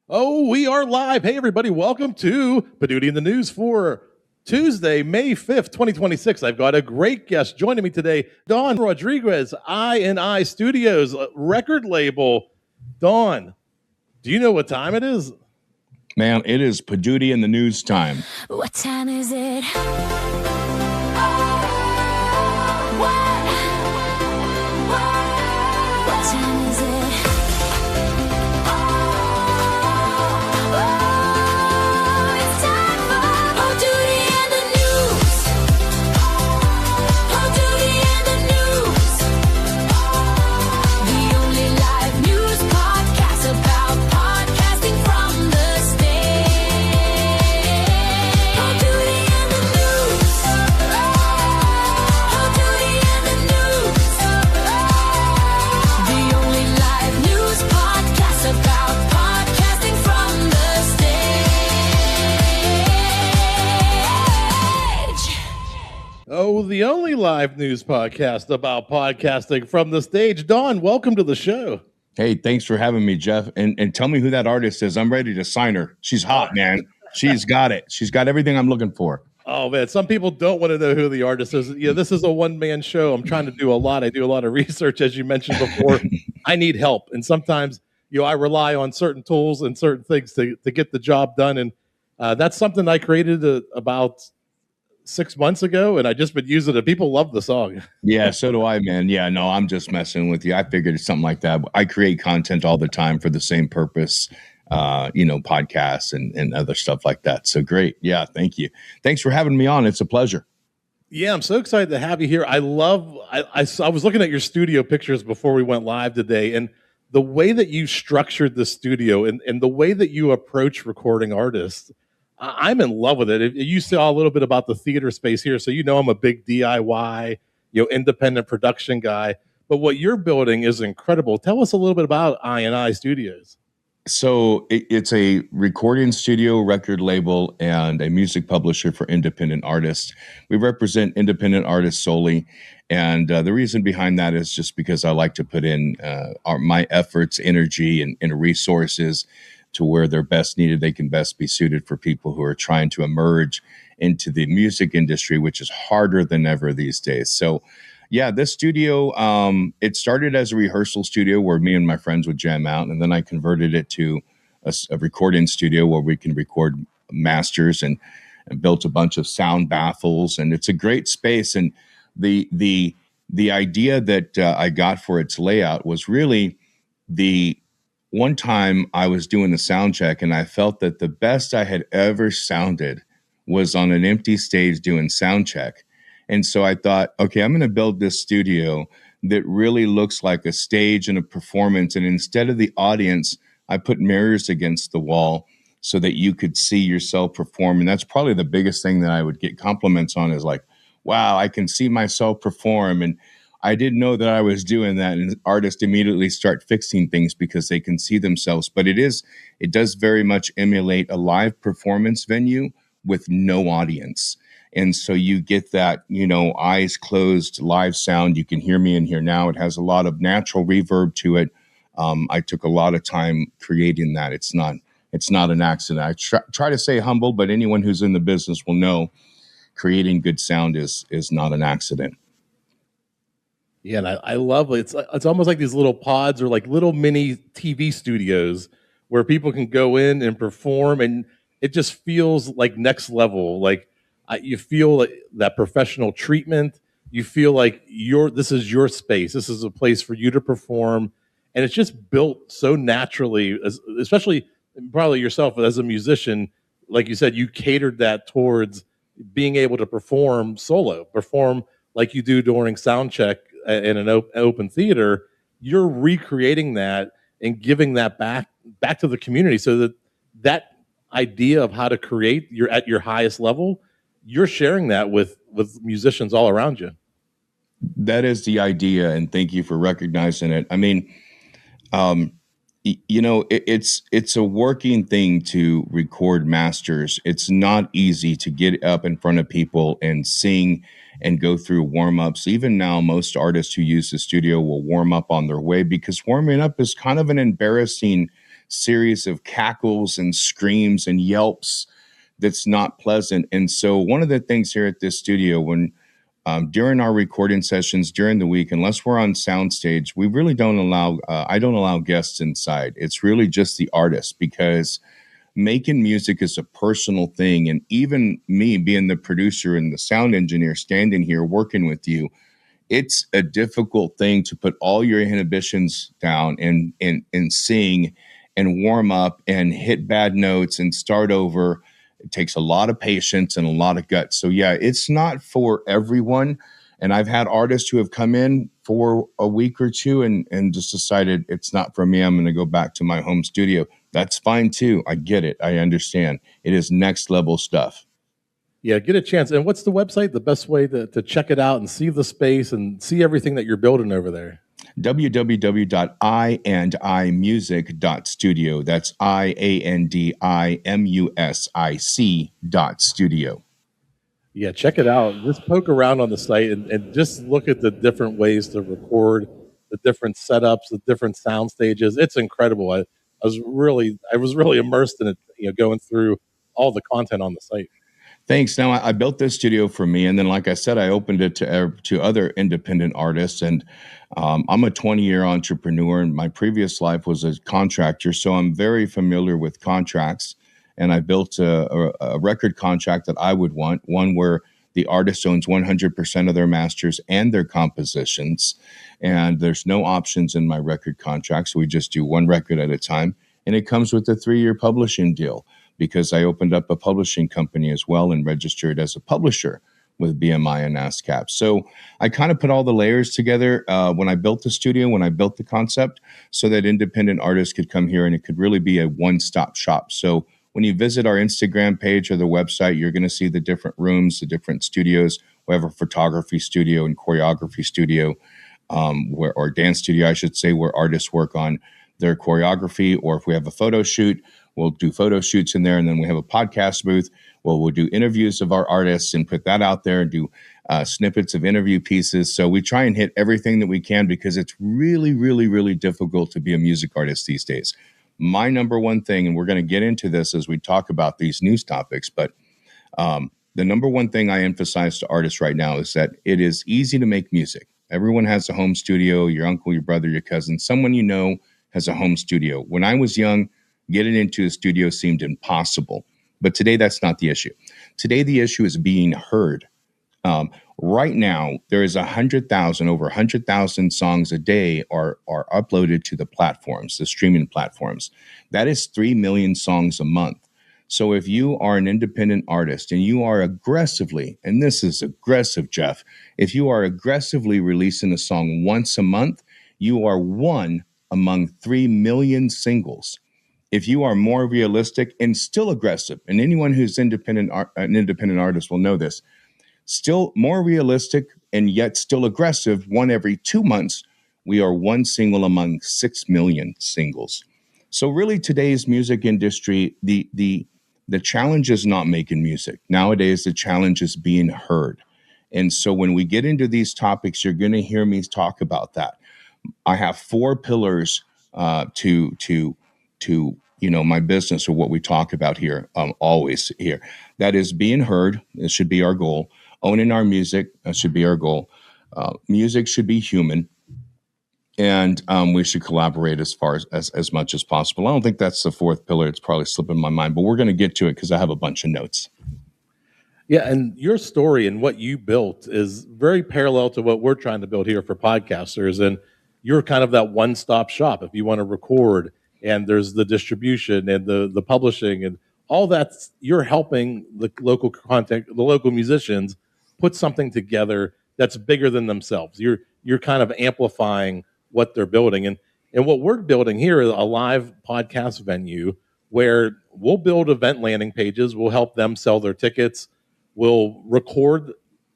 Oh, we are live. Hey, everybody. Welcome to Poduty in the News for Tuesday, May 5th, 2026. I've got a great guest joining me today, Don Rodriguex, I&I Studios, record label. Don, do you know what time it is? Man, it is Poduty in the News time. What time is it? What time is it? It's time for Poduty in the News. Poduty in the News. The only live news podcast about podcasting from the stage. Poduty in the News. Poduty in the News. The only live news podcast about podcasting from the stage. Oh, the only live news podcast about podcasting from the stage. Don, welcome to the show. Hey, thanks for having me, Jeff. And tell me who that artist is. I'm ready to sign her. She's hot, man. She's got it. She's got everything I'm looking for. Oh, man, some people don't want to know who the artist is. Yeah, this is a one-man show. I'm trying to do a lot. I do a lot of research, as you mentioned before. I need help. And sometimes, I rely on certain tools and certain things to get the job done. And that's something I created about 6 months ago, and I just been using it. People love the song. Yeah, so do I, man. Yeah, no, I'm just messing with you. I figured it's something like that. I create content all the time for the same purpose, podcasts and other stuff like that. So great. Yeah, thank you. Thanks for having me on. It's a pleasure. Yeah, I'm so excited to have you here. I was looking at your studio pictures before we went live today, and the way that you structured the studio and the way that you approach recording artists, I'm in love with it. You saw a little bit about the theater space here, so I'm a big DIY, independent production guy. But what you're building is incredible. Tell us a little bit about I&I Studios. So it's a recording studio, record label, and a music publisher for independent artists. We represent independent artists solely. And the reason behind that is just because I like to put in my efforts, energy, and resources to where they're best needed. They can best be suited for people who are trying to emerge into the music industry, which is harder than ever these days. So yeah, this studio, it started as a rehearsal studio where me and my friends would jam out. And then I converted it to a recording studio where we can record masters and built a bunch of sound baffles. And it's a great space. And the idea that I got for its layout was really one time I was doing the sound check and I felt that the best I had ever sounded was on an empty stage doing sound check. And so I thought, okay, I'm going to build this studio that really looks like a stage and a performance. And instead of the audience, I put mirrors against the wall so that you could see yourself perform. And that's probably the biggest thing that I would get compliments on is like, wow, I can see myself perform. And I didn't know that I was doing that. And artists immediately start fixing things because they can see themselves. But it does very much emulate a live performance venue with no audience. And so you get that, eyes closed, live sound. You can hear me in here now. It has a lot of natural reverb to it. I took a lot of time creating that. It's not an accident. I try to stay humble, but anyone who's in the business will know creating good sound is not an accident. Yeah, and I love it. It's almost like these little pods or like little mini TV studios where people can go in and perform, and it just feels like next level. Like you feel like that professional treatment. You feel like this is your space. This is a place for you to perform, and it's just built so naturally. Especially probably yourself as a musician, like you said, you catered that towards being able to perform solo, perform like you do during sound check in an open theater. You're recreating that and giving that back to the community, so that idea of how to create at your highest level, you're sharing that with musicians all around you. That is the idea, and thank you for recognizing it. I mean, it's a working thing to record masters. It's not easy to get up in front of people and sing and go through warm-ups. Even now, most artists who use the studio will warm up on their way, because warming up is kind of an embarrassing series of cackles and screams and yelps that's not pleasant. And so one of the things here at this studio, when during our recording sessions during the week, unless we're on soundstage, we really don't allow, I don't allow guests inside. It's really just the artist, because making music is a personal thing. And even me being the producer and the sound engineer standing here working with you, it's a difficult thing to put all your inhibitions down and sing and warm up and hit bad notes and start over. It takes a lot of patience and a lot of guts. So yeah, it's not for everyone. And I've had artists who have come in for a week or two and just decided it's not for me. I'm going to go back to my home studio. That's fine too. I get it. I understand. It is next level stuff. Yeah, get a chance. And what's the website? The best way to check it out and see the space and see everything that you're building over there? www.I&Imusic.studio. That's IANDIMUSIC.studio. Yeah, check it out. Just poke around on the site and just look at the different ways to record, the different setups, the different sound stages. It's incredible. I was really immersed in it, going through all the content on the site. Thanks. Now, I built this studio for me, and then, like I said, I opened it to other independent artists. And I'm a 20-year entrepreneur, and my previous life was a contractor, so I'm very familiar with contracts. And I built a record contract that I would want, one where the artist owns 100% of their masters and their compositions, and there's no options in my record contract, so we just do one record at a time. And it comes with a 3-year publishing deal, because I opened up a publishing company as well and registered as a publisher with BMI and ASCAP. So I kind of put all the layers together when I built the studio, when I built the concept, so that independent artists could come here and it could really be a one-stop shop. So when you visit our Instagram page or the website, you're going to see the different rooms, the different studios. We have a photography studio and choreography studio, or dance studio, I should say, where artists work on their choreography, or if we have a photo shoot, we'll do photo shoots in there. And then we have a podcast booth where we'll do interviews of our artists and put that out there and do snippets of interview pieces. So we try and hit everything that we can, because it's really, really, really difficult to be a music artist these days. My number one thing, and we're going to get into this as we talk about these news topics, but the number one thing I emphasize to artists right now is that it is easy to make music. Everyone has a home studio. Your uncle, your brother, your cousin, someone you know has a home studio. When I was young, getting into a studio seemed impossible. But today, that's not the issue. Today, the issue is being heard. Right now, there is over 100,000 songs a day are uploaded to the platforms, the streaming platforms. That is 3 million songs a month. So if you are an independent artist and you are aggressively, and this is aggressive, Jeff, if you are aggressively releasing a song once a month, you are one among 3 million singles. If you are more realistic and still aggressive, and anyone who's an independent artist will know this, still more realistic and yet still aggressive, one every 2 months, we are one single among 6 million singles. So really, today's music industry, the challenge is not making music. Nowadays, the challenge is being heard. And so when we get into these topics, you're going to hear me talk about that. I have 4 pillars to my business, or what we talk about here, always here. That is being heard. It should be our goal. Owning our music, that should be our goal. Music should be human, and we should collaborate as much as possible. I don't think that's the 4th pillar. It's probably slipping my mind, but we're going to get to it because I have a bunch of notes. Yeah, and your story and what you built is very parallel to what we're trying to build here for podcasters. And you're kind of that one-stop shop if you want to record, and there's the distribution and the publishing and all that. You're helping the local content, the local musicians put something together that's bigger than themselves. You're kind of amplifying what they're building. And what we're building here is a live podcast venue where we'll build event landing pages. We'll help them sell their tickets. We'll record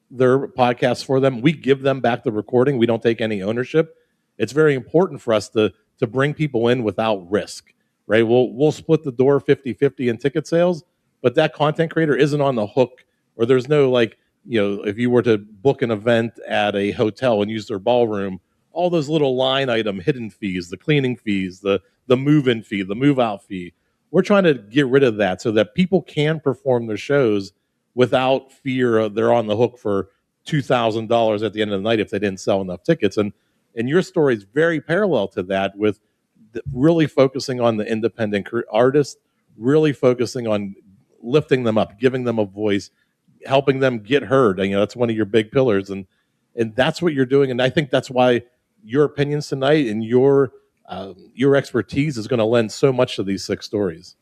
their podcasts for them. We give them back the recording. We don't take any ownership. It's very important for us to bring people in without risk, right? We'll split the door 50-50 in ticket sales, but that content creator isn't on the hook, or there's no if you were to book an event at a hotel and use their ballroom, all those little line item hidden fees, the cleaning fees, the the move-in fee, the move-out fee. We're trying to get rid of that so that people can perform their shows without fear of they're on the hook for $2,000 at the end of the night if they didn't sell enough tickets. And your story is very parallel to that, with really focusing on the independent artist, really focusing on lifting them up, giving them a voice, helping them get heard. You know, that's one of your big pillars, and that's what you're doing. And I think that's why your opinions tonight and your expertise is going to lend so much to these 6 stories.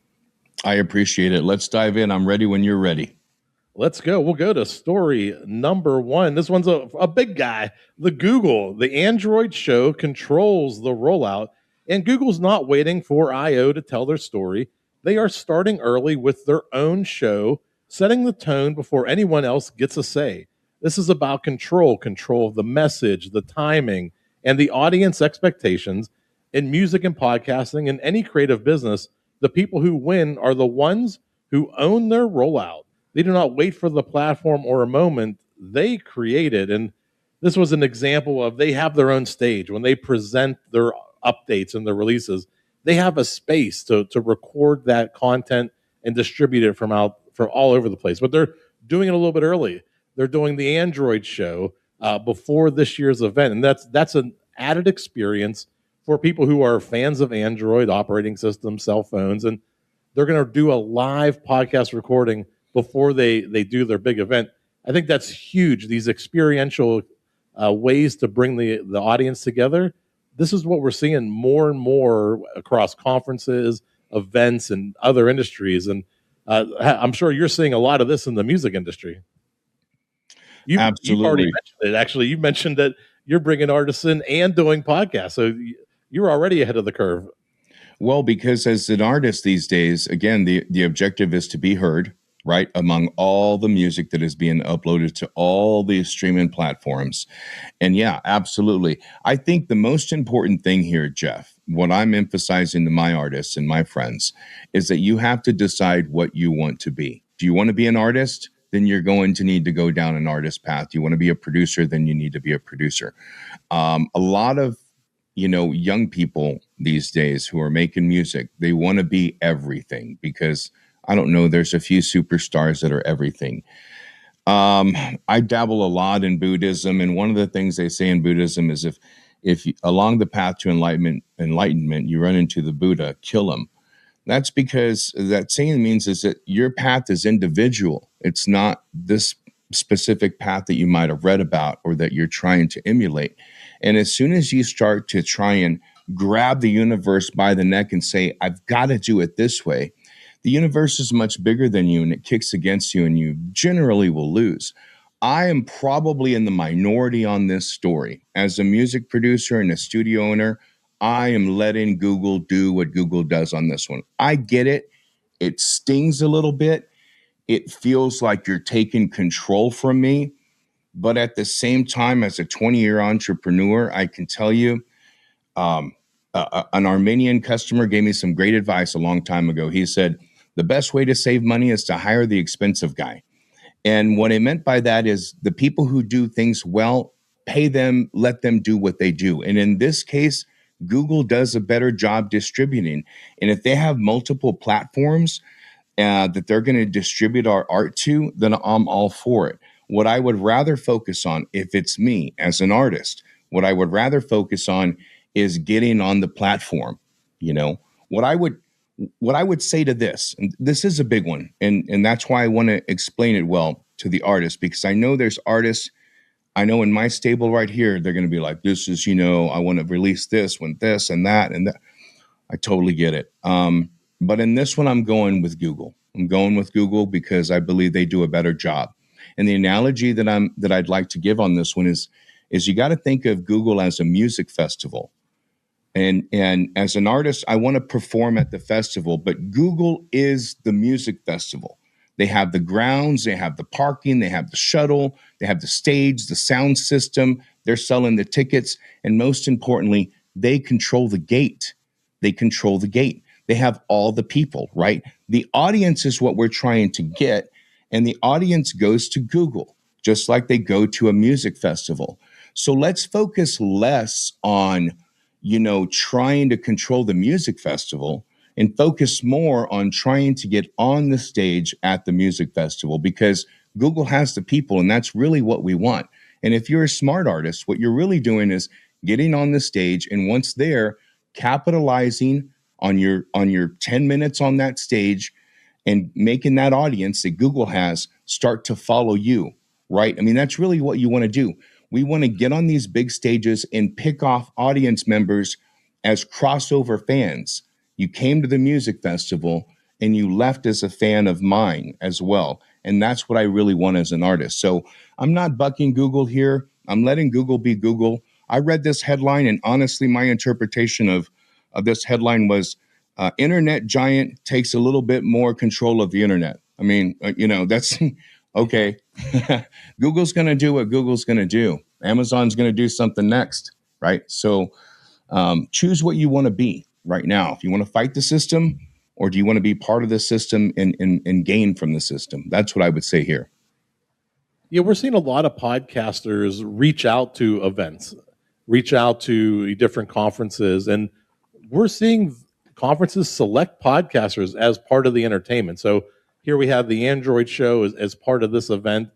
I appreciate it. Let's dive in. I'm ready when you're ready. Let's go. We'll go to story number 1. This one's a big guy. The Android show controls the rollout, and Google's not waiting for I/O to tell their story. They are starting early with their own show, setting the tone before anyone else gets a say. This is about control of the message, the timing, and the audience expectations. In music and podcasting and any creative business, the people who win are the ones who own their rollout. They do not wait for the platform or a moment. They create it. And this was an example of, they have their own stage. When they present their updates and their releases, they have a space to record that content and distribute it from all over the place. But they're doing it a little bit early. They're doing the Android show before this year's event. And that's an added experience for people who are fans of Android operating systems, cell phones, and they're going to do a live podcast recording before they do their big event. I think that's huge. These experiential ways to bring the audience together. This is what we're seeing more and more across conferences, events, and other industries. And I'm sure you're seeing a lot of this in the music industry. You've already mentioned it. Actually, you mentioned that you're bringing artists in and doing podcasts. So you're already ahead of the curve. Well, because as an artist these days, again, the objective is to be heard, right, among all the music that is being uploaded to all these streaming platforms. And yeah, absolutely. I think the most important thing here, Jeff, what I'm emphasizing to my artists and my friends, is that you have to decide what you want to be. Do you want to be an artist? Then you're going to need to go down an artist path. You want to be a producer? Then you need to be a producer. A lot of young people these days who are making music, they want to be everything, because I don't know, there's a few superstars that are everything. I dabble a lot in Buddhism, and one of the things they say in Buddhism is if you, along the path to enlightenment, you run into the Buddha, kill him. That's because that saying means is that your path is individual. It's not this specific path that you might have read about or that you're trying to emulate. And as soon as you start to try and grab the universe by the neck and say, I've got to do it this way, the universe is much bigger than you and it kicks against you and you generally will lose. I am probably in the minority on this story. As a music producer and a studio owner, I am letting Google do what Google does on this one. I get it. It stings a little bit. It feels like you're taking control from me. But at the same time, as a 20-year entrepreneur, I can tell you, an Armenian customer gave me some great advice a long time ago. He said, the best way to save money is to hire the expensive guy. And what I meant by that is the people who do things well, pay them, let them do what they do. And in this case, Google does a better job distributing. And if they have multiple platforms that they're going to distribute our art to, then I'm all for it. What I would rather focus on, if it's me as an artist, what I would rather focus on is getting on the platform. What I would say to this, and this is a big one, and that's why I want to explain it well to the artist, because I know there's artists, I know in my stable right here, they're going to be like, this is, I want to release this one, this and that, and that. I totally get it. But in this one, I'm going with Google. I'm going with Google because I believe they do a better job. And the analogy that I'd like to give on this one is you got to think of Google as a music festival. And as an artist, I want to perform at the festival, but Google is the music festival. They have the grounds, they have the parking, they have the shuttle, they have the stage, the sound system, they're selling the tickets, and most importantly, they control the gate. They control the gate. They have all the people, right? The audience is what we're trying to get, and the audience goes to Google, just like they go to a music festival. So let's focus less on trying to control the music festival and focus more on trying to get on the stage at the music festival, because Google has the people, and that's really what we want. And if you're a smart artist, what you're really doing is getting on the stage, and once there, capitalizing on your 10 minutes on that stage and making that audience that Google has start to follow you, right? I mean, that's really what you want to do. We want to get on these big stages and pick off audience members as crossover fans. You came to the music festival and you left as a fan of mine as well. And that's what I really want as an artist. So I'm not bucking Google here. I'm letting Google be Google. I read this headline, and honestly, my interpretation of this headline was internet giant takes a little bit more control of the internet. I mean, that's okay. Google's going to do what Google's going to do. Amazon's going to do something next, right? So choose what you want to be right now. If you want to fight the system, or do you want to be part of the system and gain from the system? That's what I would say here. Yeah, we're seeing a lot of podcasters reach out to events, reach out to different conferences, and we're seeing conferences select podcasters as part of the entertainment. So here we have the Android show as part of this event.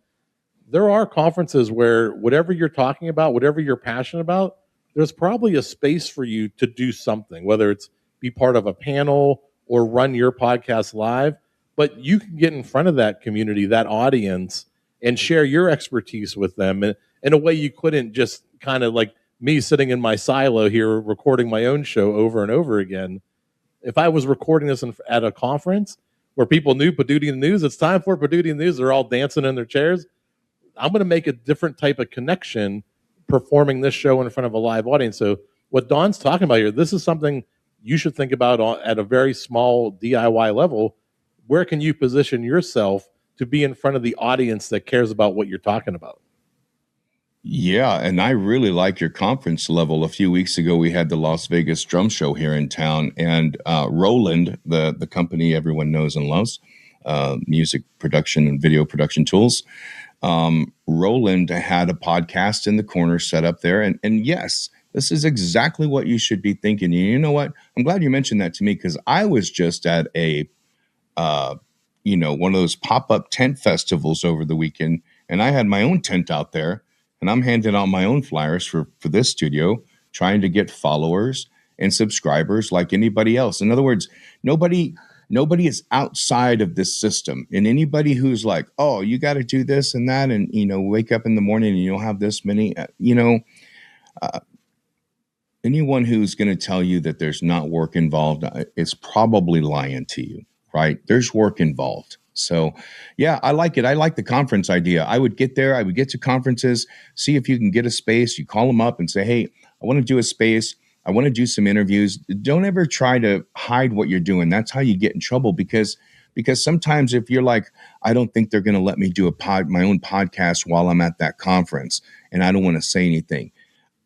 There are conferences where whatever you're talking about, whatever you're passionate about, there's probably a space for you to do something, whether it's be part of a panel or run your podcast live, but you can get in front of that community, that audience, and share your expertise with them in a way you couldn't, just kind of like me sitting in my silo here recording my own show over and over again. If I was recording this at a conference where people knew Poduty and the News, it's time for Poduty and the News, they're all dancing in their chairs, I'm going to make a different type of connection performing this show in front of a live audience. So what Don's talking about here, this is something you should think about at a very small DIY level. Where can you position yourself to be in front of the audience that cares about what you're talking about? Yeah, and I really like your conference level. A few weeks ago, we had the Las Vegas Drum Show here in town, and Roland, the company everyone knows and loves, music production and video production tools, Roland had a podcast in the corner set up there. And yes, this is exactly what you should be thinking. And you know what? I'm glad you mentioned that to me, because I was just at a, one of those pop-up tent festivals over the weekend, and I had my own tent out there, and I'm handing out my own flyers for this studio, trying to get followers and subscribers like anybody else. In other words, nobody is outside of this system. And anybody who's like, oh, you got to do this and that, and, wake up in the morning and you'll have this many, anyone who's going to tell you that there's not work involved is probably lying to you, right? There's work involved. So, yeah, I like it. I like the conference idea. I would get there. I would get to conferences, see if you can get a space. You call them up and say, hey, I want to do a space. I want to do some interviews. Don't ever try to hide what you're doing. That's how you get in trouble, because sometimes if you're like, I don't think they're going to let me do my own podcast while I'm at that conference, and I don't want to say anything.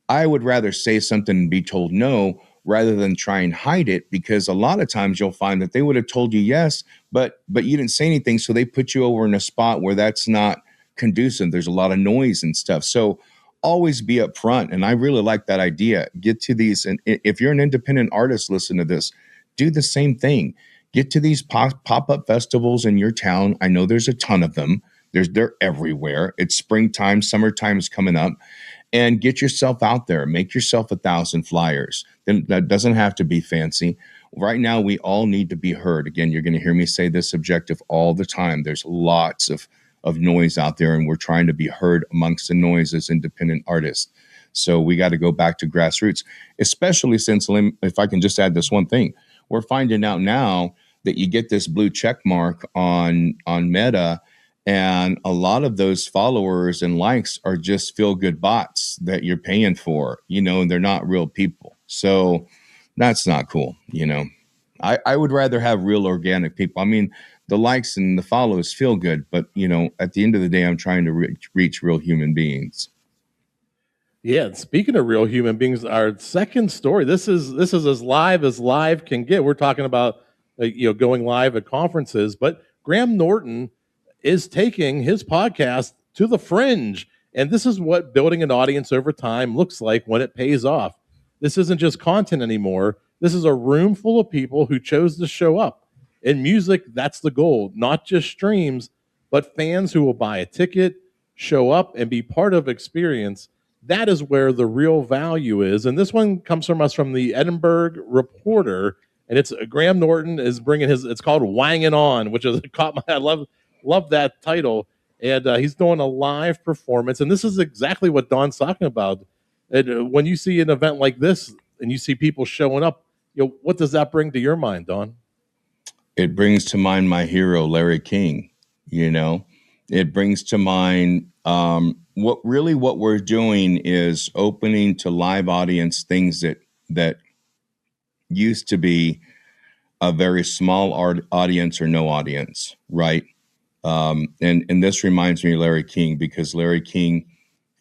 I would rather say something and be told no rather than try and hide it, because a lot of times you'll find that they would have told you yes, but you didn't say anything, so they put you over in a spot where that's not conducive. There's a lot of noise and stuff. So always be upfront, and I really like that idea. Get to these, and if you're an independent artist, listen to this. Do the same thing. Get to these pop-up festivals in your town. I know there's a ton of them. They're everywhere. It's springtime, summertime is coming up. And get yourself out there. Make yourself 1,000 flyers. Then that doesn't have to be fancy. Right now, we all need to be heard. Again, you're going to hear me say this objective all the time. There's lots of noise out there, and we're trying to be heard amongst the noise as independent artists. So we got to go back to grassroots, especially since, if I can just add this one thing, we're finding out now that you get this blue check mark on Meta, and a lot of those followers and likes are just feel-good bots that you're paying for, and they're not real people. So that's not cool, I would rather have real organic people. I mean, the likes and the follows feel good, but, at the end of the day, I'm trying to reach real human beings. Yeah, speaking of real human beings, our second story, this is as live can get. We're talking about, going live at conferences, but Graham Norton is taking his podcast to the Fringe. And this is what building an audience over time looks like when it pays off. This isn't just content anymore. This is a room full of people who chose to show up. In music, that's the goal, not just streams, but fans who will buy a ticket, show up, and be part of experience. That is where the real value is. And this one comes from us from the Edinburgh Reporter, and it's Graham Norton is bringing his. It's called Wanging On, which is caught my. I love that title, and he's doing a live performance. And this is exactly what Don's talking about. And when you see an event like this, and you see people showing up, what does that bring to your mind, Don? It brings to mind my hero, Larry King. It brings to mind what we're doing is opening to live audience things that used to be a very small audience or no audience, right? And this reminds me of Larry King, because Larry King,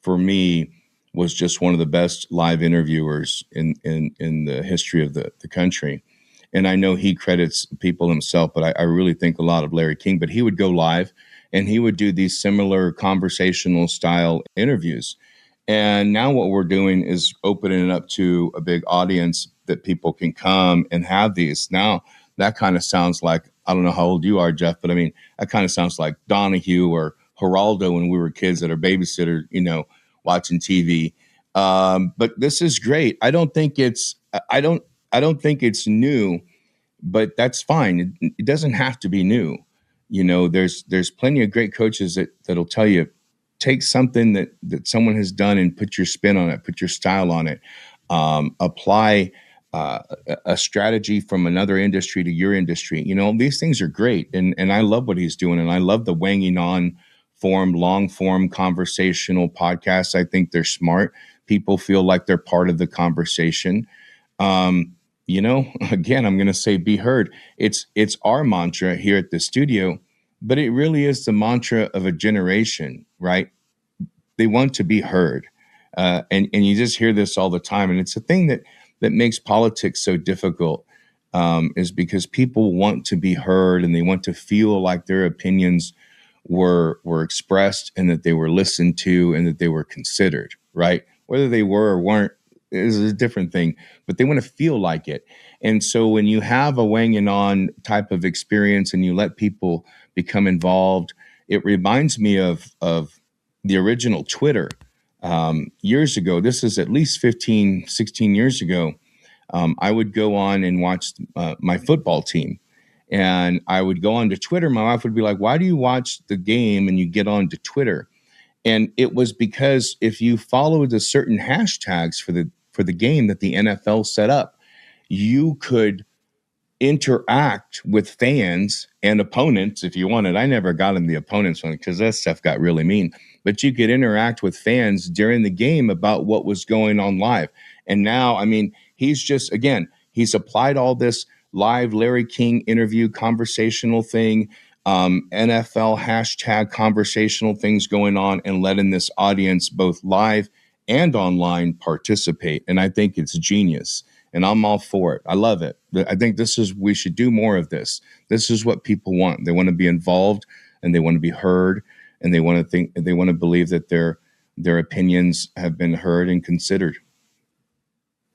for me, was just one of the best live interviewers in the history of the country. And I know he credits people himself, but I really think a lot of Larry King. But he would go live and he would do these similar conversational style interviews. And now what we're doing is opening it up to a big audience that people can come and have these. Now, that kind of sounds like, I don't know how old you are, Jeff, but I mean, that kind of sounds like Donahue or Geraldo when we were kids at our babysitter, watching TV. But this is great. I don't think it's new, but that's fine. It doesn't have to be new. There's plenty of great coaches that'll tell you, take something that someone has done and put your spin on it, put your style on it, apply a strategy from another industry to your industry. These things are great. And I love what he's doing. And I love the Wanging On long form conversational podcasts. I think they're smart. People feel like they're part of the conversation. Again, I'm going to say be heard. It's our mantra here at the studio, but it really is the mantra of a generation, right? They want to be heard. And you just hear this all the time. And it's a thing that makes politics so difficult, is because people want to be heard and they want to feel like their opinions were expressed and that they were listened to and that they were considered, right? Whether they were or weren't is a different thing, but they want to feel like it. And so when you have a Wanging On type of experience and you let people become involved, it reminds me of the original Twitter years ago. This is at least 15, 16 years ago. I would go on and watch my football team. And I would go onto Twitter. My wife would be like, why do you watch the game and you get onto Twitter? And it was because if you followed the certain hashtags for the game that the NFL set up, you could interact with fans and opponents if you wanted. I never got in the opponents one because that stuff got really mean. But you could interact with fans during the game about what was going on live. And now, I mean, he's applied all this live Larry King interview conversational thing, NFL hashtag conversational things going on, and letting this audience both live and online participate. And I think it's genius. And I'm all for it. I love it. I think we should do more of this. This is what people want. They want to be involved and they want to be heard, and they want to believe that their opinions have been heard and considered.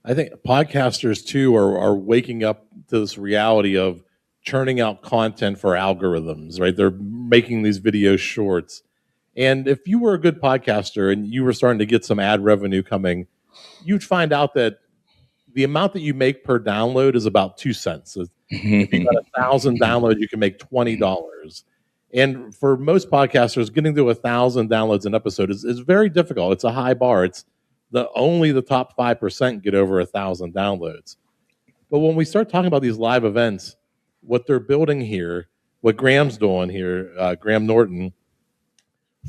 I think podcasters too are waking up to this reality of churning out content for algorithms, right? They're making these video shorts. And if you were a good podcaster and you were starting to get some ad revenue coming, you'd find out that the amount that you make per download is about 2 cents. If you got 1,000 downloads, you can make $20. And for most podcasters, getting to 1,000 downloads an episode is very difficult. It's a high bar. It's only the top 5% get over 1,000 downloads. But when we start talking about these live events, what they're building here, what Graham's doing here, Graham Norton,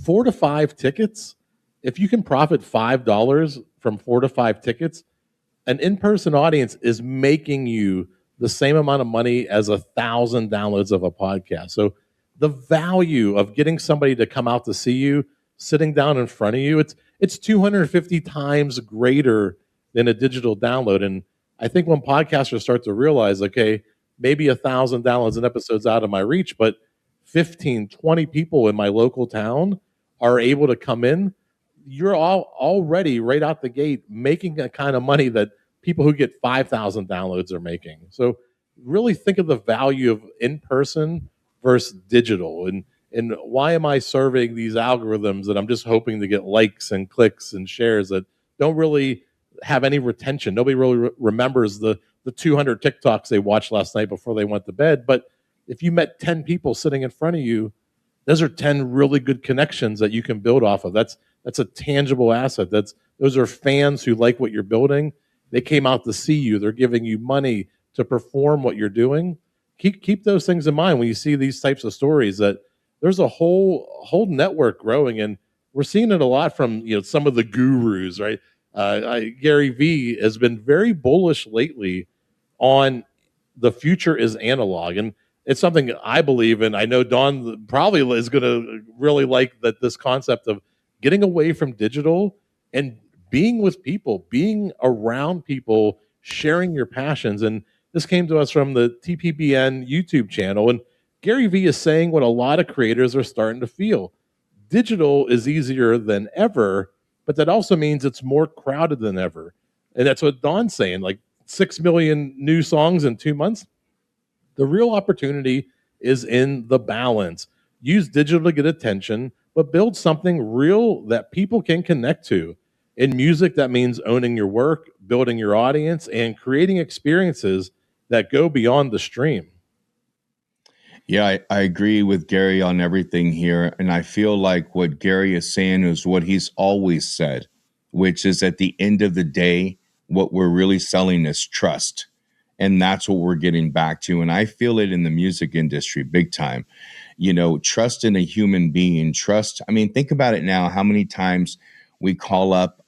4 to 5 tickets. If you can profit $5 from 4 to 5 tickets, an in-person audience is making you the same amount of money as 1,000 downloads of a podcast. So the value of getting somebody to come out to see you, sitting down in front of you, it's 250 times greater than a digital download. And I think when podcasters start to realize, okay, maybe 1,000 downloads an episode's out of my reach, but 15, 20 people in my local town are able to come in, you're already right out the gate making a kind of money that people who get 5,000 downloads are making. So really think of the value of in person versus digital, and why am I serving these algorithms that I'm just hoping to get likes and clicks and shares that don't really have any retention. Nobody really remembers the 200 TikToks they watched last night before they went to bed. But if you met 10 people sitting in front of you, those are 10 really good connections that you can build off of. That's a tangible asset. Those are fans who like what you're building. They came out to see you. They're giving you money to perform what you're doing. Keep those things in mind when you see these types of stories, that there's a whole network growing, and we're seeing it a lot from some of the gurus, right? Gary V has been very bullish lately on the future is analog, and it's something I believe in. I know Don probably is going to really like that, this concept of getting away from digital and being with people, being around people, sharing your passions. And this came to us from the TPBN YouTube channel, and Gary V is saying what a lot of creators are starting to feel. Digital is easier than ever, but that also means it's more crowded than ever. And that's what Don's saying, like 6 million new songs in 2 months. The real opportunity is in the balance. Use digital to get attention, but build something real that people can connect to. In music, that means owning your work, building your audience, and creating experiences that go beyond the stream. Yeah, I agree with Gary on everything here. And I feel like what Gary is saying is what he's always said, which is at the end of the day, what we're really selling is trust. And that's what we're getting back to. And I feel it in the music industry big time. Trust in a human being, trust. I mean, think about it now, how many times we call up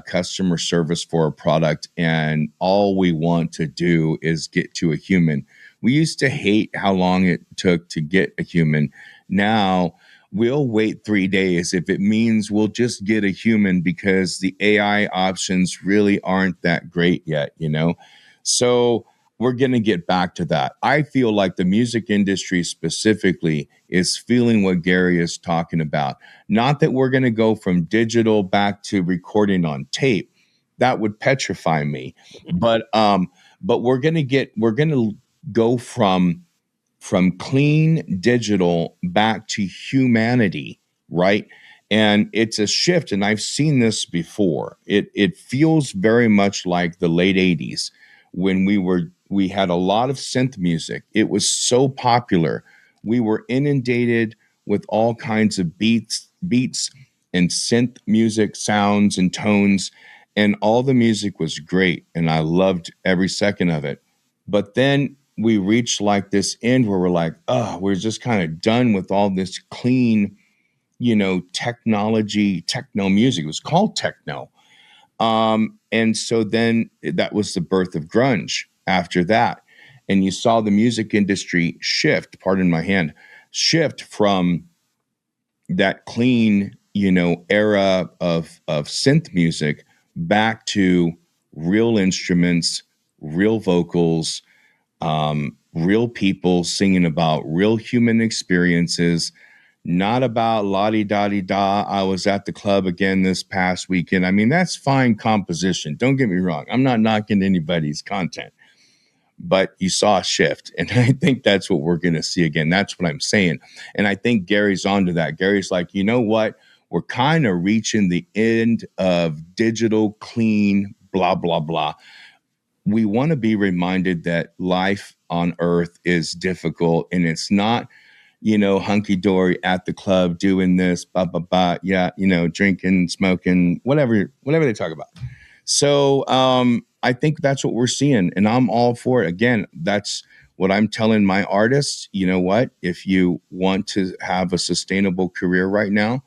customer service for a product and all we want to do is get to a human. We used to hate how long it took to get a human. Now we'll wait 3 days if it means we'll just get a human, because the AI options really aren't that great yet, So we're going to get back to that. I feel like the music industry specifically is feeling what Gary is talking about. Not that we're going to go from digital back to recording on tape. That would petrify me. But we're going to go from clean digital back to humanity, right? And it's a shift, and I've seen this before. It feels very much like the late 80s when we had a lot of synth music. It was so popular. We were inundated with all kinds of beats and synth music sounds and tones, and all the music was great, and I loved every second of it. But then we reached like this end where we're like, we're just kind of done with all this clean, technology, techno music. It was called techno. And so then that was the birth of grunge after that. And you saw the music industry shift from that clean, era of synth music back to real instruments, real vocals, real people singing about real human experiences, not about la-di-da-di-da. I was at the club again this past weekend. I mean, that's fine composition. Don't get me wrong. I'm not knocking anybody's content, but you saw a shift. And I think that's what we're going to see again. That's what I'm saying. And I think Gary's onto that. Gary's like, you know what? We're kind of reaching the end of digital clean, blah, blah, blah. We want to be reminded that life on earth is difficult, and it's not, hunky-dory at the club doing this, drinking, smoking, whatever they talk about. So I think that's what we're seeing, and I'm all for it. Again, that's what I'm telling my artists. You know what? If you want to have a sustainable career right now,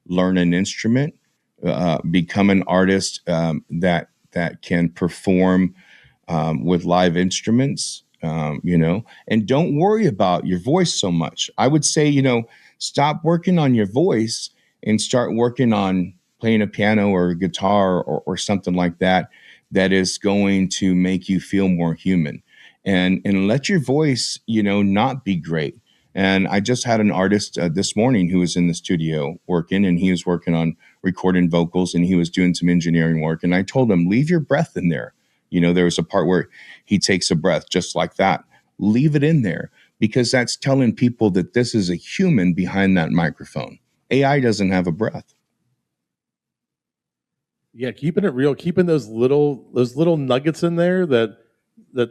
learn an instrument, become an artist that can perform with live instruments, and don't worry about your voice so much. I would say, stop working on your voice and start working on playing a piano or a guitar or something like that is going to make you feel more human, and let your voice, not be great. And I just had an artist this morning who was in the studio working, and he was working on recording vocals, and he was doing some engineering work. And I told him, leave your breath in there. There was a part where he takes a breath just like that. Leave it in there, because that's telling people that this is a human behind that microphone. AI doesn't have a breath. Yeah, keeping it real, keeping those little nuggets in there that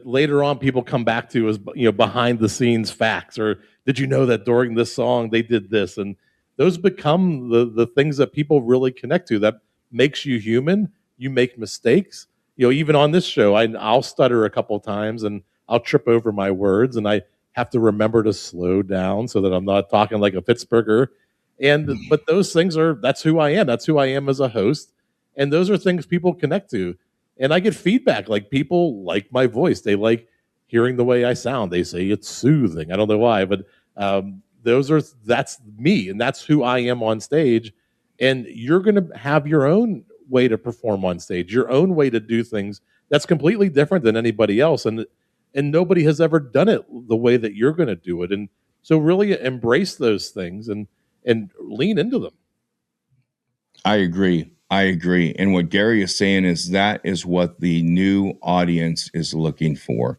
later on people come back to as behind the scenes facts, or did you know that during this song they did this, and those become the things that people really connect to. That makes you human. You make mistakes. Even on this show, I'll stutter a couple times and I'll trip over my words, and I have to remember to slow down so that I'm not talking like a Pittsburgher. But those things that's who I am. That's who I am as a host, and those are things people connect to. And I get feedback, like people like my voice. They like hearing the way I sound. They say it's soothing. I don't know why, but that's me, and that's who I am on stage. And you're going to have your own way to perform on stage, your own way to do things that's completely different than anybody else. And nobody has ever done it the way that you're going to do it. And so really embrace those things and lean into them. I agree. And what Gary is saying is that is what the new audience is looking for.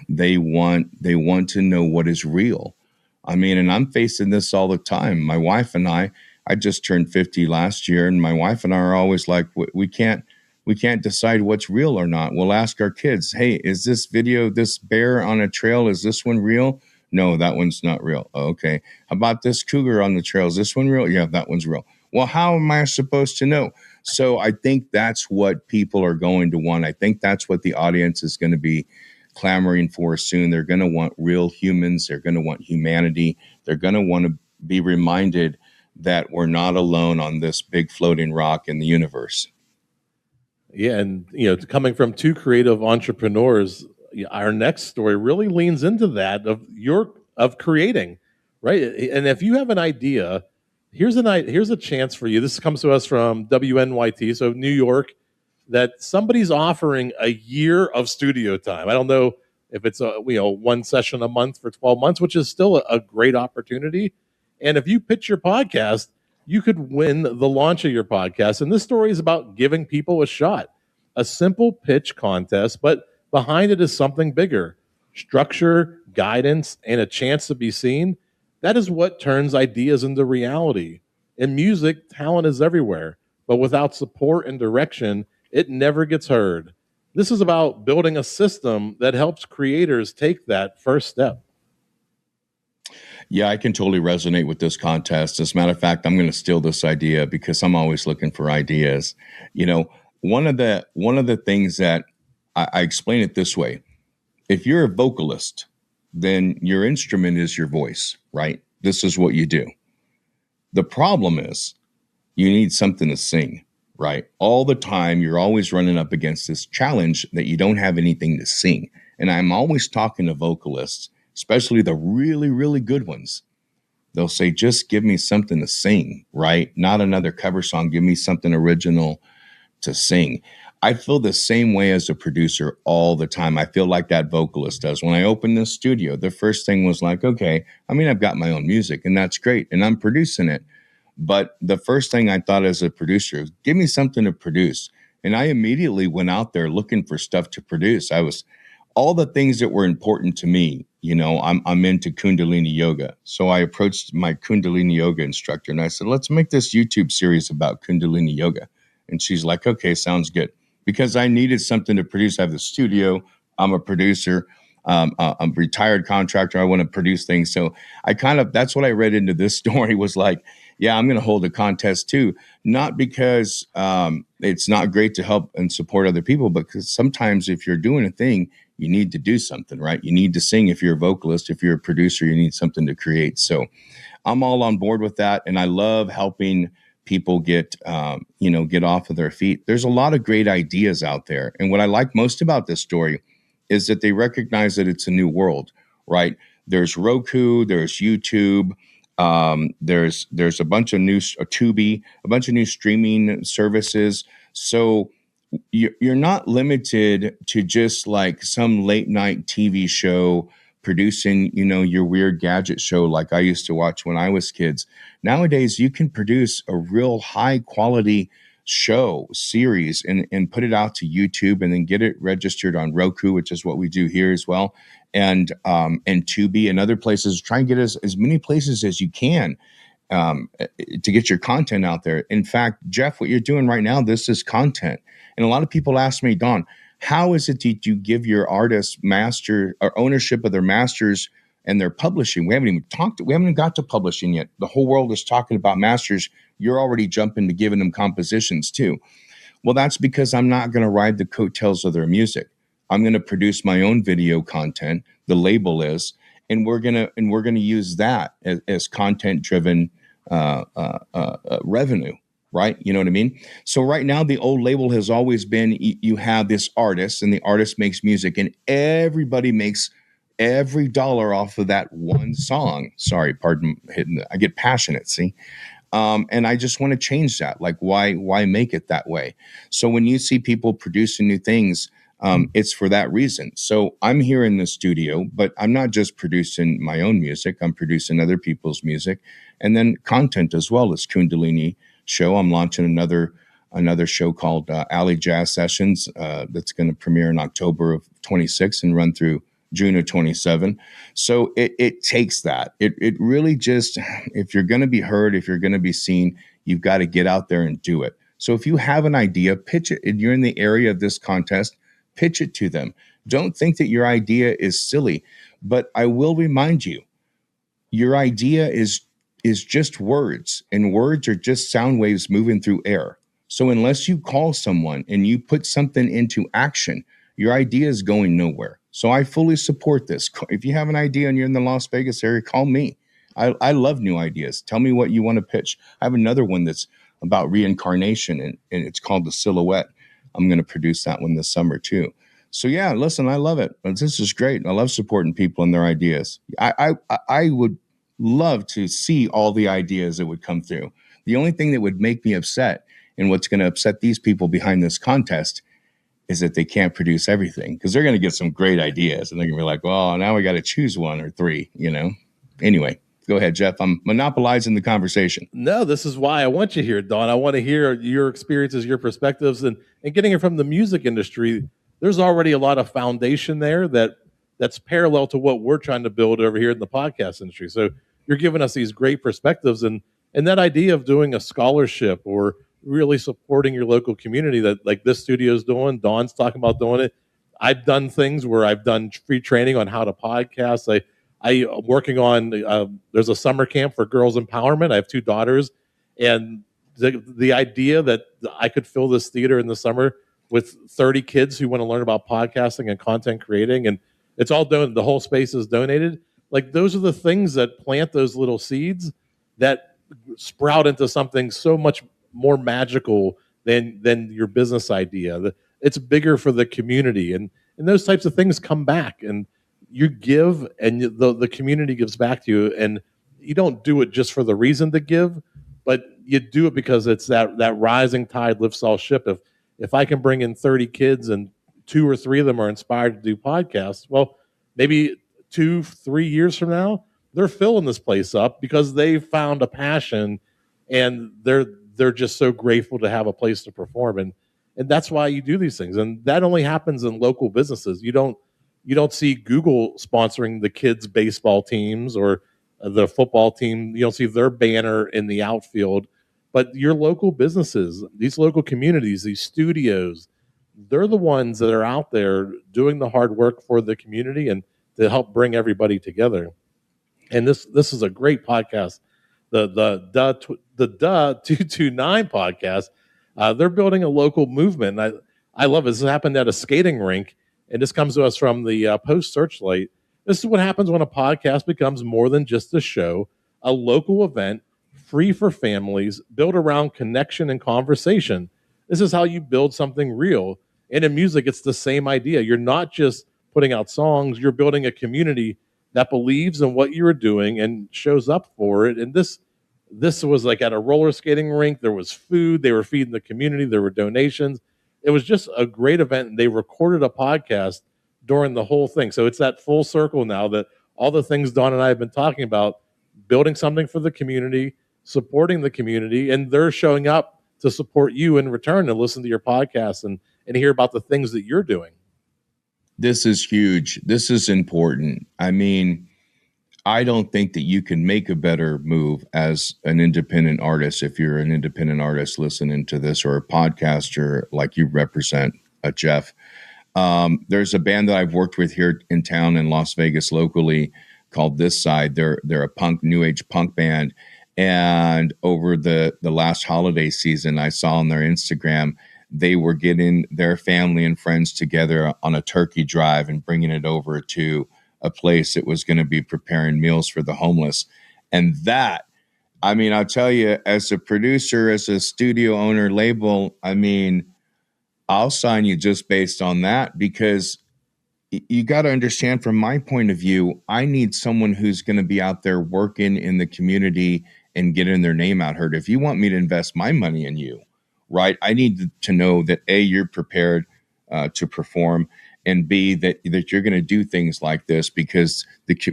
They want to know what is real. I mean, and I'm facing this all the time. My wife and I just turned 50 last year, and my wife and I are always like, we can't decide what's real or not. We'll ask our kids, hey, is this video, this bear on a trail, is this one real? No, that one's not real. Oh, okay. How about this cougar on the trail? Is this one real? Yeah, that one's real. Well, how am I supposed to know? So I think that's what people are going to want. I think that's what the audience is going to be clamoring for soon. They're going to want real humans. They're going to want humanity. They're going to want to be reminded that we're not alone on this big floating rock in the universe. Yeah, and coming from two creative entrepreneurs, our next story really leans into that of creating, right? And if you have an idea, here's a chance for you. This comes to us from WNYT, so New York, that somebody's offering a year of studio time. I don't know if it's one session a month for 12 months, which is still a great opportunity. And if you pitch your podcast, you could win the launch of your podcast. And this story is about giving people a shot, a simple pitch contest, but behind it is something bigger: structure, guidance, and a chance to be seen. That is what turns ideas into reality. In music, talent is everywhere, but without support and direction, it never gets heard. This is about building a system that helps creators take that first step. Yeah, I can totally resonate with this contest. As a matter of fact, I'm going to steal this idea because I'm always looking for ideas. One of the things that I explain it this way: if you're a vocalist, then your instrument is your voice, right? This is what you do. The problem is you need something to sing, right? All the time, you're always running up against this challenge that you don't have anything to sing. And I'm always talking to vocalists, especially the really, really good ones. They'll say, just give me something to sing, right? Not another cover song. Give me something original to sing. I feel the same way as a producer all the time. I feel like that vocalist does. When I opened this studio, the first thing was like, okay, I mean, I've got my own music and that's great, and I'm producing it. But the first thing I thought as a producer is, give me something to produce. And I immediately went out there looking for stuff to produce. All the things that were important to me. I'm into Kundalini yoga. So I approached my Kundalini yoga instructor and I said, let's make this YouTube series about Kundalini yoga. And she's like, okay, sounds good. Because I needed something to produce. I have the studio. I'm a producer. I'm a retired contractor. I want to produce things. So that's what I read into this story was like, yeah, I'm going to hold a contest too. Not because it's not great to help and support other people, but because sometimes if you're doing a thing, you need to do something, right? You need to sing. If you're a vocalist, if you're a producer, you need something to create. So I'm all on board with that. And I love helping people get off of their feet. There's a lot of great ideas out there. And what I like most about this story is that they recognize that it's a new world, right? There's Roku, there's YouTube, there's a bunch of new Tubi, a bunch of new streaming services. So you're not limited to just like some late night TV show producing, your weird gadget show like I used to watch when I was kids. Nowadays, you can produce a real high quality show series and put it out to YouTube and then get it registered on Roku, which is what we do here as well, and Tubi and other places. Try and get as many places as you can to get your content out there. In fact, Jeff, what you're doing right now, this is content. And a lot of people ask me, Don, how is it that you give your artists master or ownership of their masters and their publishing? We haven't even got to publishing yet. The whole world is talking about masters. You're already jumping to giving them compositions too. Well, that's because I'm not going to ride the coattails of their music. I'm going to produce my own video content. The label is, and we're gonna use that as content driven revenue, right? You know what I mean? So right now, the old label has always been you have this artist, and the artist makes music, and everybody makes every dollar off of that one song. Sorry, pardon, I get passionate. See. And I just want to change that. Like, why make it that way? So when you see people producing new things, it's for that reason. So I'm here in the studio, but I'm not just producing my own music. I'm producing other people's music, and then content as well as Kundalini Show. I'm launching another show called Alley Jazz Sessions that's going to premiere in October of 26 and run through June of 27. So it takes that. It really just, if you're going to be heard, if you're going to be seen, you've got to get out there and do it. So if you have an idea, pitch it. If you're in the area of this contest, pitch it to them. Don't think that your idea is silly, but I will remind you, your idea is just words, and words are just sound waves moving through air. So unless you call someone and you put something into action, your idea is going nowhere. So I fully support this. If you have an idea and you're in the Las Vegas area, call me. I love new ideas. Tell me what you want to pitch. I have another one that's about reincarnation, and it's called The Silhouette. I'm going to produce that one this summer too. So yeah, listen, I love it. This is great. I love supporting people and their ideas. I would love to see all the ideas that would come through. The only thing that would make me upset, and what's going to upset these people behind this contest, is that they can't produce everything, because they're going to get some great ideas and they're going to be like, well, now we got to choose one or three, you know? Anyway, go ahead, Jeff. I'm monopolizing the conversation. No, this is why I want you here, Don. I want to hear your experiences, your perspectives, and getting it from the music industry. There's already a lot of foundation there that's parallel to what we're trying to build over here in the podcast industry. So you're giving us these great perspectives, and that idea of doing a scholarship or really supporting your local community that like this studio is doing. Don's talking about doing it. I've done things where I've done free training on how to podcast. I'm working on, there's a summer camp for girls empowerment. I have 2 daughters, and the idea that I could fill this theater in the summer with 30 kids who want to learn about podcasting and content creating, and it's all done. The whole space is donated. Like, those are the things that plant those little seeds that sprout into something so much more magical than your business idea. It's bigger for the community, and those types of things come back, and you give, and the community gives back to you, and you don't do it just for the reason to give, but you do it because it's that rising tide lifts all ship. If I can bring in 30 kids and 2 or 3 of them are inspired to do podcasts, well, maybe 2-3 years from now, they're filling this place up because they found a passion, and they're just so grateful to have a place to perform, and that's why you do these things. And that only happens in local businesses. You don't see Google sponsoring the kids' baseball teams or the football team. You don't see their banner in the outfield. But your local businesses, these local communities, these studios, they're the ones that are out there doing the hard work for the community and to help bring everybody together. And this is a great podcast. The 229 podcast, they're building a local movement. I love it. This happened at a skating rink, and this comes to us from the Post Searchlight. This is what happens when a podcast becomes more than just a show, a local event, free for families, built around connection and conversation. This is how you build something real. And in music, it's the same idea. You're not just putting out songs, you're building a community that believes in what you're doing and shows up for it. And this was like at a roller skating rink. There was food. They were feeding the community. There were donations. It was just a great event. And they recorded a podcast during the whole thing. So it's that full circle now that all the things Don and I have been talking about, building something for the community, supporting the community, and they're showing up to support you in return and listen to your podcast and hear about the things that you're doing. This is huge. This is important. I mean, I don't think that you can make a better move as an independent artist if you're an independent artist listening to this, or a podcaster like you represent, Jeff. There's a band that I've worked with here in town in Las Vegas locally called This Side. They're a new age punk band. And over the last holiday season, I saw on their Instagram, they were getting their family and friends together on a turkey drive and bringing it over to a place that was going to be preparing meals for the homeless. And that, I mean, I'll tell you, as a producer, as a studio owner, label, I mean, I'll sign you just based on that, because you got to understand, from my point of view, I need someone who's going to be out there working in the community and getting their name out heard. If you want me to invest my money in you, right, I need to know that A, you're prepared to perform, and B, that you're going to do things like this, because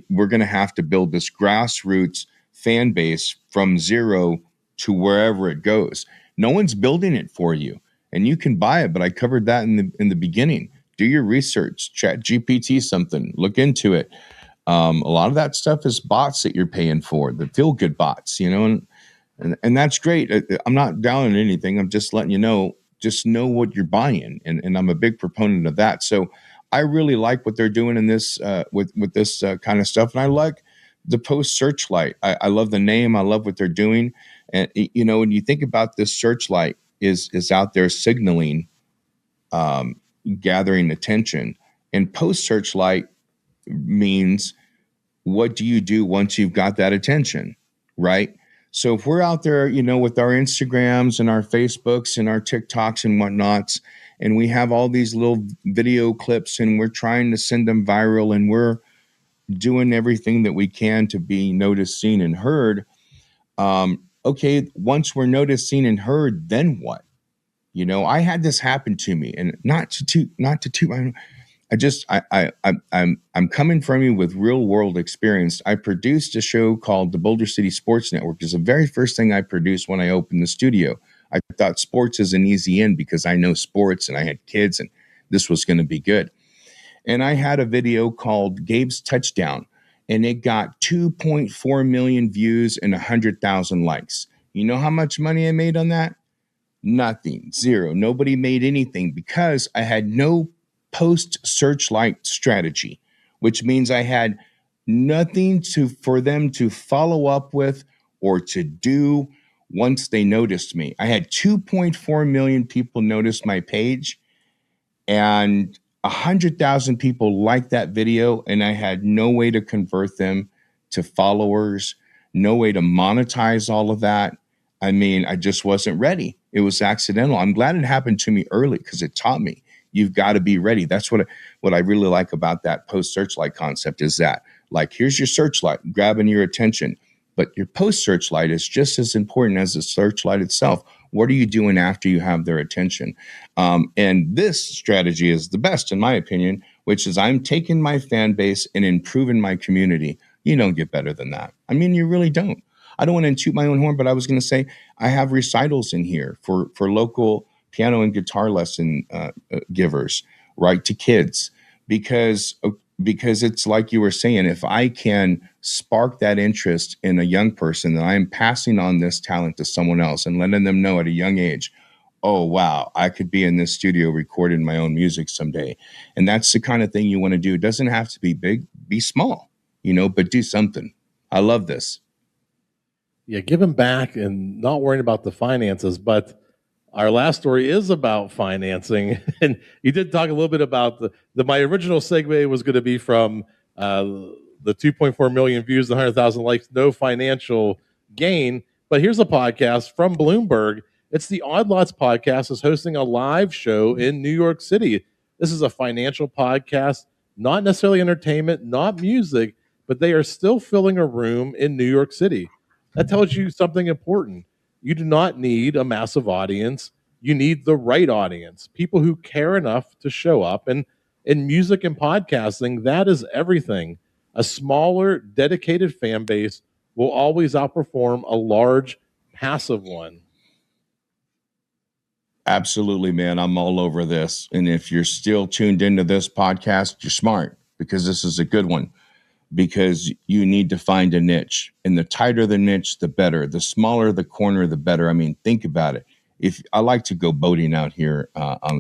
we're going to have to build this grassroots fan base from zero to wherever it goes. No one's building it for you, and you can buy it. But I covered that in the beginning. Do your research, chat GPT something, look into it. A lot of that stuff is bots that you're paying for, the feel good bots, and that's great. I'm not down on anything. I'm just letting you know, just know what you're buying. And I'm a big proponent of that. So I really like what they're doing in this, with this kind of stuff. And I like the Post Searchlight. I love the name. I love what they're doing. And, when you think about this, Searchlight is out there signaling, gathering attention. And Post Searchlight means, what do you do once you've got that attention, right? So if we're out there, with our Instagrams and our Facebooks and our TikToks and whatnots, and we have all these little video clips and we're trying to send them viral, and we're doing everything that we can to be noticed, seen, and heard. Okay, once we're noticed, seen, and heard, then what? I had this happen to me, and not to toot. I'm coming from you with real world experience. I produced a show called the Boulder City Sports Network. It's the very first thing I produced when I opened the studio. I thought sports is an easy in because I know sports and I had kids, and this was going to be good. And I had a video called Gabe's Touchdown, and it got 2.4 million views and 100,000 likes. You know how much money I made on that? Nothing, zero. Nobody made anything, because I had no Post Searchlight strategy, which means I had nothing for them to follow up with or to do once they noticed me. I had 2.4 million people notice my page, and 100,000 people liked that video, and I had no way to convert them to followers, no way to monetize all of that. I mean, I just wasn't ready. It was accidental. I'm glad it happened to me early, because it taught me you've got to be ready. That's what I really like about that Post Searchlight concept, is that, like, here's your searchlight grabbing your attention, but your Post Searchlight is just as important as the searchlight itself. What are you doing after you have their attention? And this strategy is the best, in my opinion, which is I'm taking my fan base and improving my community. You don't get better than that. I mean, you really don't. I don't want to toot my own horn, but I was going to say I have recitals in here for local piano and guitar lesson givers, right, to kids, because it's like you were saying, if I can spark that interest in a young person, then I'm passing on this talent to someone else and letting them know at a young age, oh, wow, I could be in this studio recording my own music someday. And that's the kind of thing you want to do. It doesn't have to be big, be small, but do something. I love this. Yeah, giving back and not worrying about the finances. But our last story is about financing. And you did talk a little bit about my original segue was going to be from the 2.4 million views, the 100,000 likes, no financial gain. But here's a podcast from Bloomberg. It's the Odd Lots podcast is hosting a live show in New York City. This is a financial podcast, not necessarily entertainment, not music, but they are still filling a room in New York City. That tells you something important. You do not need a massive audience. You need the right audience, people who care enough to show up. And in music and podcasting, that is everything. A smaller, dedicated fan base will always outperform a large, passive one. Absolutely, man. I'm all over this. And if you're still tuned into this podcast, you're smart, because this is a good one, because you need to find a niche. And the tighter the niche, the better. The smaller the corner, the better. I mean, think about it. If I like to go boating out here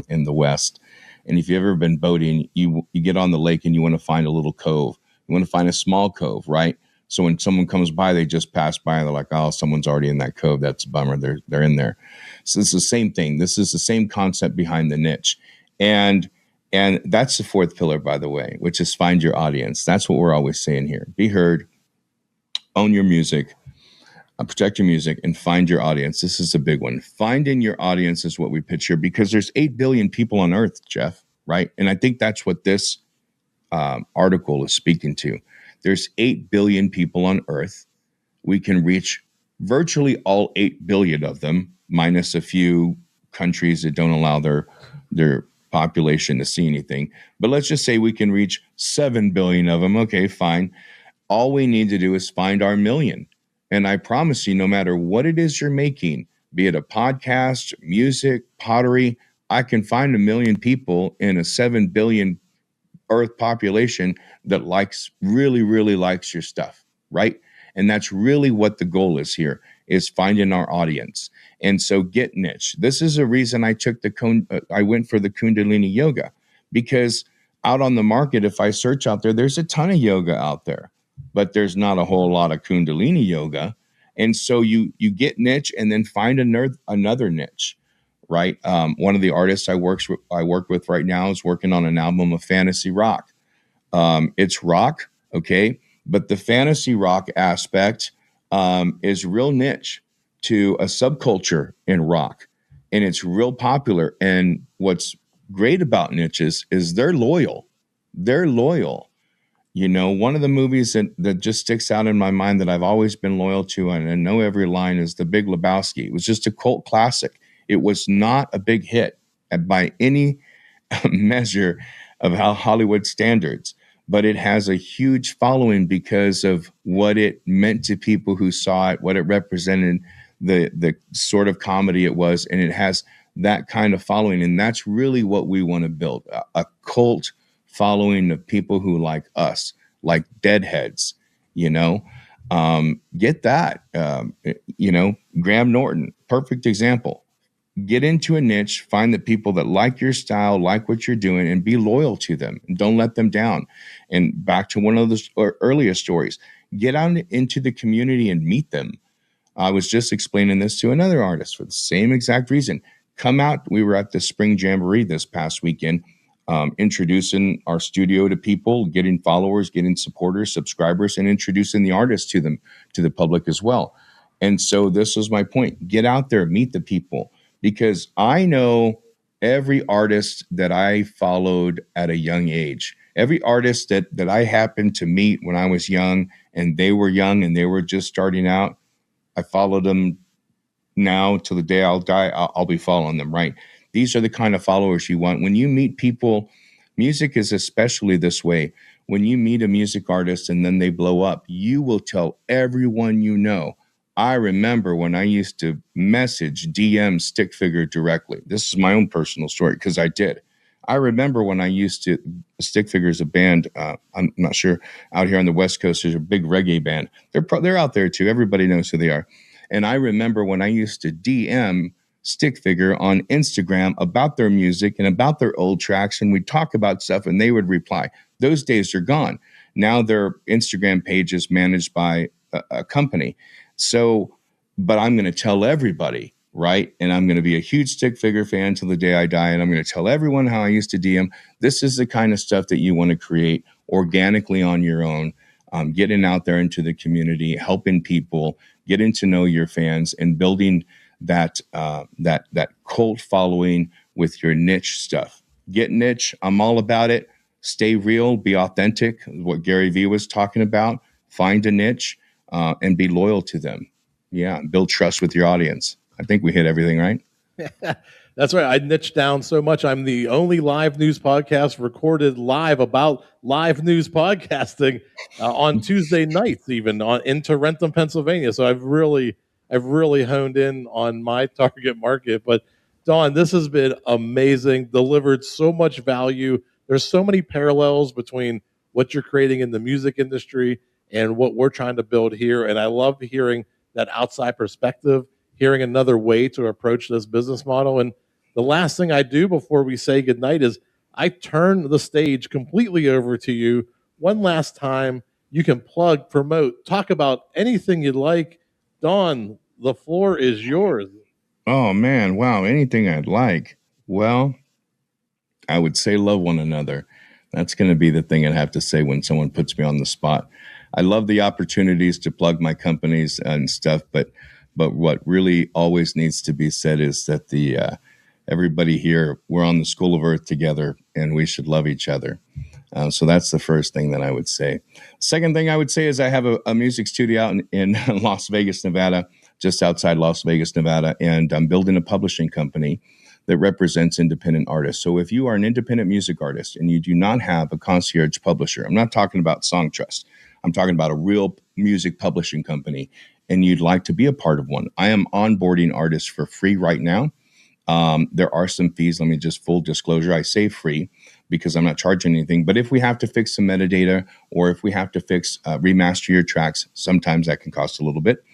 in the West, and if you've ever been boating, you get on the lake and you want to find a little cove. You want to find a small cove, right? So when someone comes by, they just pass by and they're like, oh, someone's already in that cove. That's a bummer. They're in there. So it's the same thing. This is the same concept behind the niche. And that's the fourth pillar, by the way, which is find your audience. That's what we're always saying here. Be heard, own your music, protect your music, and find your audience. This is a big one. Finding your audience is what we pitch here, because there's 8 billion people on Earth, Jeff, right? And I think that's what this article is speaking to. There's 8 billion people on Earth. We can reach virtually all 8 billion of them, minus a few countries that don't allow their population to see anything. But let's just say we can reach 7 billion of them. Okay, fine. All we need to do is find our million. And I promise you, no matter what it is you're making, be it a podcast, music, pottery, I can find 1 million people in a 7 billion Earth population that really likes your stuff, right? And that's really what the goal is here, is finding our audience. And so get niche. This is a reason I took I went for the Kundalini yoga, because out on the market, if I search out there, there's a ton of yoga out there, but there's not a whole lot of Kundalini yoga. And so you get niche and then find another niche. Right. One of the artists I work with right now is working on an album of fantasy rock. It's rock, okay, but the fantasy rock aspect is real niche to a subculture in rock, and it's real popular. And what's great about niches is they're loyal. They're loyal. You know, one of the movies that just sticks out in my mind that I've always been loyal to, and I know every line, is The Big Lebowski. It was just a cult classic. It was not a big hit by any measure of how Hollywood standards, but it has a huge following because of what it meant to people who saw it, what it represented, the sort of comedy it was, and it has that kind of following. And that's really what we want to build, a cult following of people who like us, like Deadheads, you know. Get that, you know, Graham Norton, perfect example. Get into a niche, find the people that like your style, like what you're doing, and be loyal to them. And don't let them down. And back to one of the earlier stories, get out into the community and meet them. I was just explaining this to another artist for the same exact reason. Come out. We were at the Spring Jamboree this past weekend, introducing our studio to people, getting followers, getting supporters, subscribers, and introducing the artists to them, to the public as well. And so this was my point. Get out there, meet the people. Because I know every artist that I followed at a young age, every artist that I happened to meet when I was young and they were just starting out, I followed them now till the day I'll die. I'll be following them, right? These are the kind of followers you want. When you meet people, music is especially this way. When you meet a music artist and then they blow up, you will tell everyone you know, I remember when I used to message DM Stick Figure directly. This is my own personal story because I did. I remember when I used to, Stick Figure is a band, I'm not sure, out here on the West Coast, there's a big reggae band. They're out there too. Everybody knows who they are. And I remember when I used to DM Stick Figure on Instagram about their music and about their old tracks, and we'd talk about stuff and they would reply. Those days are gone. Now their Instagram page is managed by a company. So, but I'm going to tell everybody, right? And I'm going to be a huge Stick Figure fan till the day I die. And I'm going to tell everyone how I used to DM. This is the kind of stuff that you want to create organically on your own, getting out there into the community, helping people, getting to know your fans, and building that cult following with your niche stuff. Get niche. I'm all about it. Stay real, be authentic. What Gary Vee was talking about. Find a niche. And be loyal to them. Yeah, build trust with your audience. I think we hit everything, right? That's right. I niched down so much. I'm the only live news podcast recorded live about live news podcasting on Tuesday nights, even in Tarentum, Pennsylvania. So I've really honed in on my target market. But Don, this has been amazing, delivered so much value. There's so many parallels between what you're creating in the music industry and what we're trying to build here. And I love hearing that outside perspective, hearing another way to approach this business model. And the last thing I do before we say goodnight is I turn the stage completely over to you one last time. You can plug, promote, talk about anything you'd like. Don, the floor is yours. Oh man, wow, anything I'd like. Well, I would say love one another. That's going to be the thing I'd have to say when someone puts me on the spot. I love the opportunities to plug my companies and stuff, but what really always needs to be said is that the everybody here, we're on the School of Earth together, and we should love each other. So that's the first thing that I would say. Second thing I would say is I have a music studio out in Las Vegas, Nevada, just outside Las Vegas, Nevada, and I'm building a publishing company that represents independent artists. So if you are an independent music artist and you do not have a concierge publisher, I'm not talking about Song Trust, I'm talking about a real music publishing company, and you'd like to be a part of one, I am onboarding artists for free right now. There are some fees. Let me just full disclosure. I say free because I'm not charging anything. But if we have to fix some metadata or if we have to remaster your tracks, sometimes that can cost a little bit.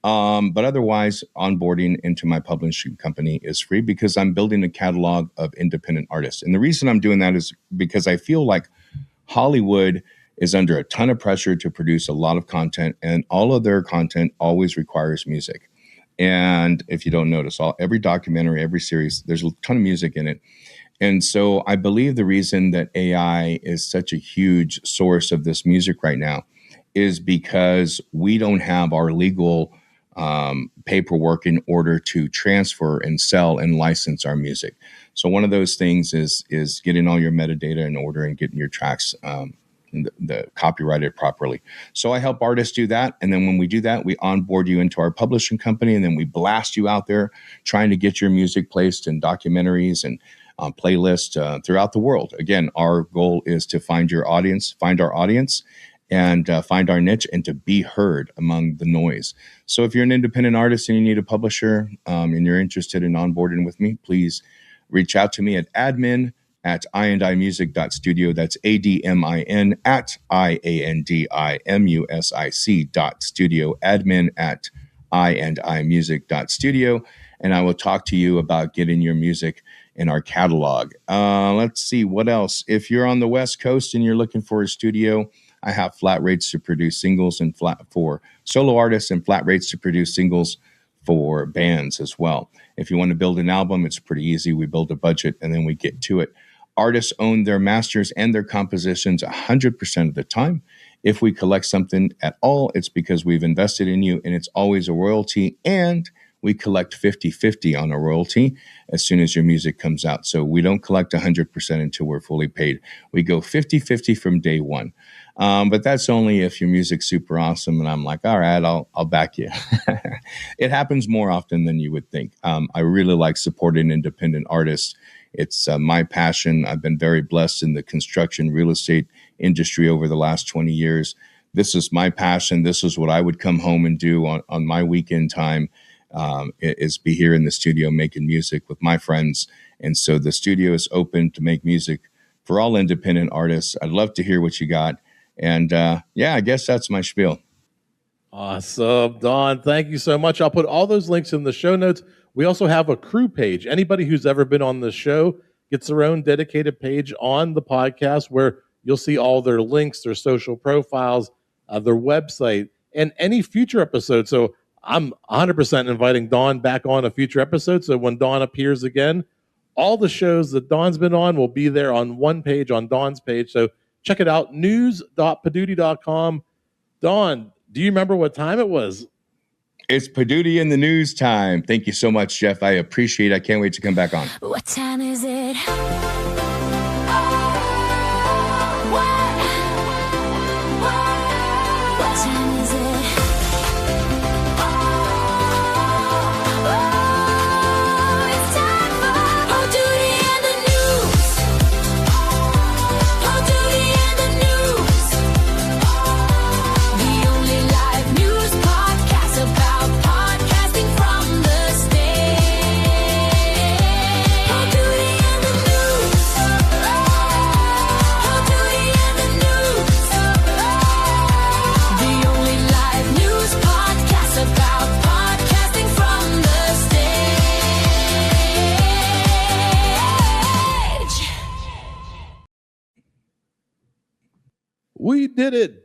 But otherwise, onboarding into my publishing company is free because I'm building a catalog of independent artists. And the reason I'm doing that is because I feel like Hollywood is under a ton of pressure to produce a lot of content, and all of their content always requires music. And if you don't notice, every documentary, every series, there's a ton of music in it. And so I believe the reason that AI is such a huge source of this music right now is because we don't have our legal paperwork in order to transfer and sell and license our music. So one of those things is getting all your metadata in order and getting your tracks the copyrighted properly. So I help artists do that. And then when we do that, we onboard you into our publishing company, and then we blast you out there trying to get your music placed in documentaries and playlists throughout the world. Again, our goal is to find our audience, and find our niche and to be heard among the noise. So if you're an independent artist and you need a publisher and you're interested in onboarding with me, please reach out to me at admin@I&Imusic.studio. That's ADMIN at IANDIMUSIC.studio. Admin@I&Imusic.studio. And I will talk to you about getting your music in our catalog. Let's see what else. If you're on the West Coast and you're looking for a studio, I have flat rates to produce singles and flat for solo artists and flat rates to produce singles for bands as well. If you want to build an album, it's pretty easy. We build a budget and then we get to it. Artists own their masters and their compositions 100% of the time. If we collect something at all, it's because we've invested in you, and it's always a royalty, and we collect 50-50 on a royalty as soon as your music comes out. So we don't collect 100% until we're fully paid. We go 50-50 from day one. But that's only if your music's super awesome and I'm like, all right, I'll back you. It happens more often than you would think. I really like supporting independent artists. It's my passion. I've been very blessed in the construction real estate industry over the last 20 years. This is my passion. This is what I would come home and do on my weekend time, is be here in the studio making music with my friends. And so the studio is open to make music for all independent artists. I'd love to hear what you got. And yeah, I guess that's my spiel. Awesome, Don. Thank you so much. I'll put all those links in the show notes. We also have a crew page. Anybody who's ever been on the show gets their own dedicated page on the podcast where you'll see all their links, their social profiles, their website, and any future episodes. So I'm 100% inviting Don back on a future episode. So when Don appears again, all the shows that Don's been on will be there on one page, on Don's page. So check it out, news.poduty.com. Don, do you remember what time it was? It's Poduty in the news time. Thank you so much, Jeff. I appreciate it. I can't wait to come back on. What time is it? What time is it? It's time for Poduty and the news. Poduty and the news. The only live news podcast about podcasting from the stage. We did it.